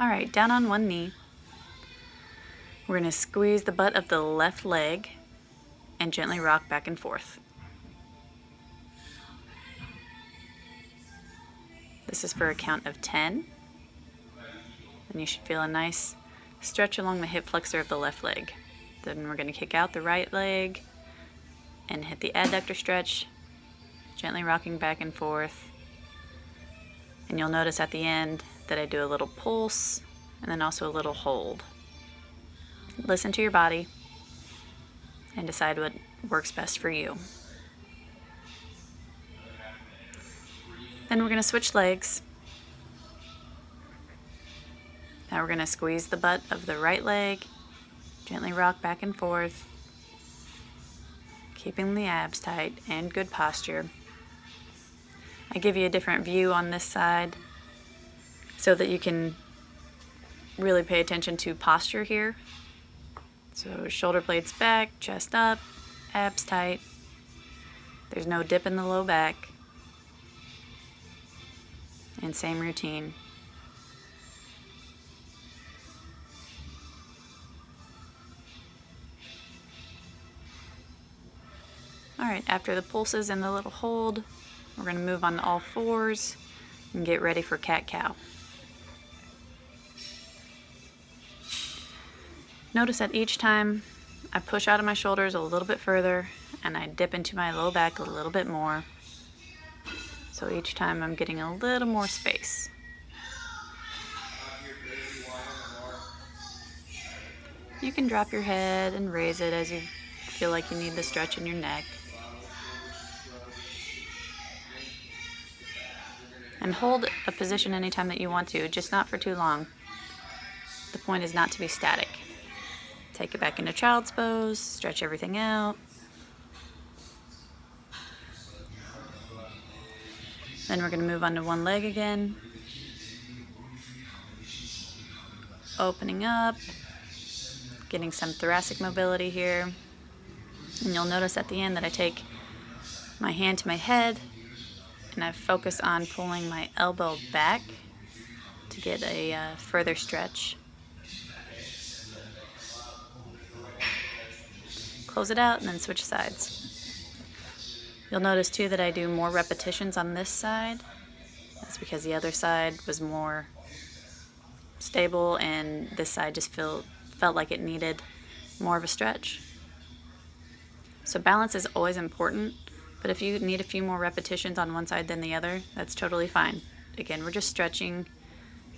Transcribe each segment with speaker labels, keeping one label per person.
Speaker 1: All right, down on one knee. We're going to squeeze the butt of the left leg and gently rock back and forth. This is for a count of 10. And you should feel a nice stretch along the hip flexor of the left leg. Then we're going to kick out the right leg and hit the adductor stretch, gently rocking back and forth. And you'll notice at the end that I do a little pulse and then also a little hold. Listen to your body and decide what works best for you. Then we're going to switch legs. Now we're going to squeeze the butt of the right leg, gently rock back and forth, keeping the abs tight and good posture. I give you a different view on this side so that you can really pay attention to posture here. So shoulder blades back, chest up, abs tight. There's no dip in the low back. And same routine. All right, after the pulses and the little hold, we're going to move on to all fours and get ready for cat-cow. Notice that each time I push out of my shoulders a little bit further and I dip into my low back a little bit more. So each time I'm getting a little more space. You can drop your head and raise it as you feel like you need the stretch in your neck. And hold a position anytime that you want to, just not for too long. The point is not to be static. Take it back into child's pose, stretch everything out. Then we're going to move on to one leg again. Opening up, getting some thoracic mobility here. And you'll notice at the end that I take my hand to my head and I focus on pulling my elbow back to get a further stretch. Close it out and then switch sides. You'll notice too that I do more repetitions on this side. That's because the other side was more stable and this side just felt like it needed more of a stretch. So balance is always important, but if you need a few more repetitions on one side than the other, that's totally fine. Again, we're just stretching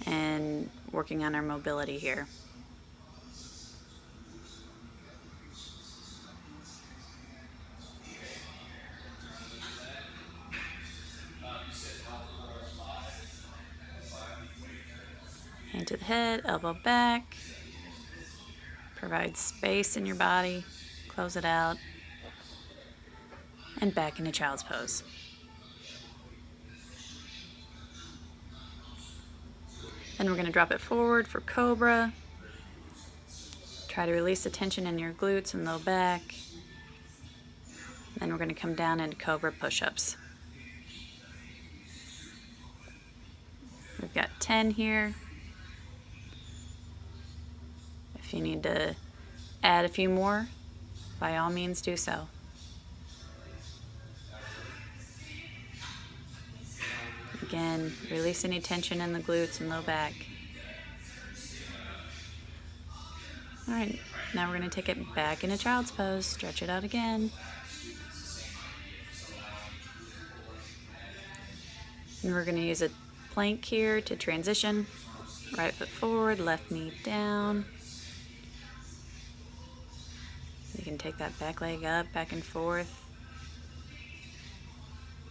Speaker 1: and working on our mobility here. Hand to the head, elbow back. Provide space in your body. Close it out. And back into child's pose. Then we're going to drop it forward for cobra. Try to release the tension in your glutes and low back. Then we're going to come down into cobra push-ups. We've got 10 here. If you need to add a few more, by all means do so. Again, release any tension in the glutes and low back. All right, now we're going to take it back into child's pose. Stretch it out again. And we're going to use a plank here to transition. Right foot forward, left knee down. You can take that back leg up, back and forth.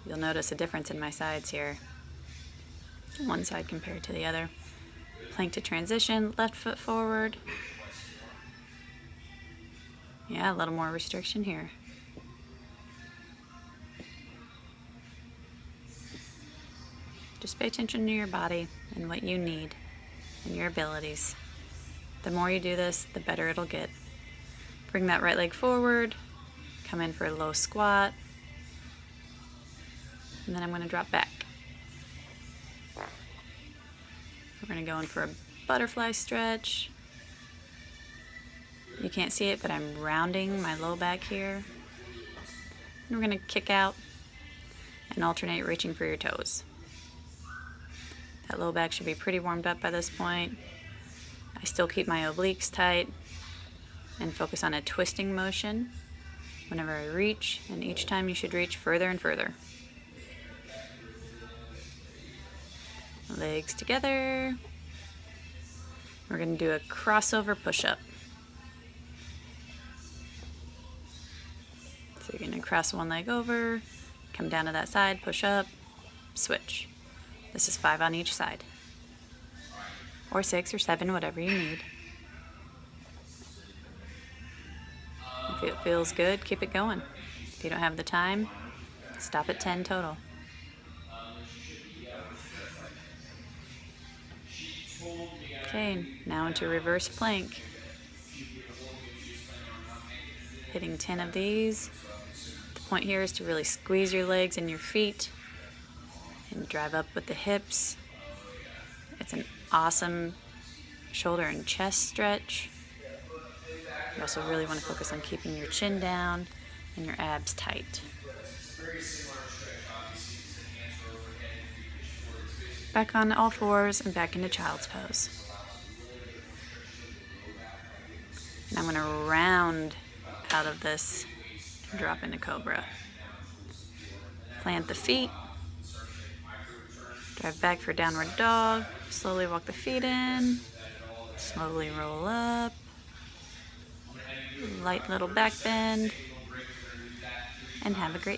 Speaker 1: You'll notice a difference in my sides here. One side compared to the other. Plank to transition, left foot forward. Yeah, a little more restriction here. Just pay attention to your body and what you need and your abilities. The more you do this, the better it'll get. Bring that right leg forward, come in for a low squat, and then I'm going to drop back. We're going to go in for a butterfly stretch. You can't see it, but I'm rounding my low back here. And we're going to kick out and alternate reaching for your toes. That low back should be pretty warmed up by this point. I still keep my obliques tight and focus on a twisting motion whenever I reach, and each time you should reach further and further. Legs together. We're going to do a crossover push-up. So you're going to cross one leg over, come down to that side, push up, switch. This is 5 on each side. Or 6 or 7, whatever you need. If it feels good, keep it going. If you don't have the time, stop at 10 total. Okay, now into reverse plank. Hitting 10 of these. The point here is to really squeeze your legs and your feet and drive up with the hips. It's an awesome shoulder and chest stretch. You also really want to focus on keeping your chin down and your abs tight. Back on all fours and back into child's pose. And I'm going to round out of this and drop into cobra. Plant the feet. Drive back for downward dog. Slowly walk the feet in. Slowly roll up. Light little back bend. And have a great day.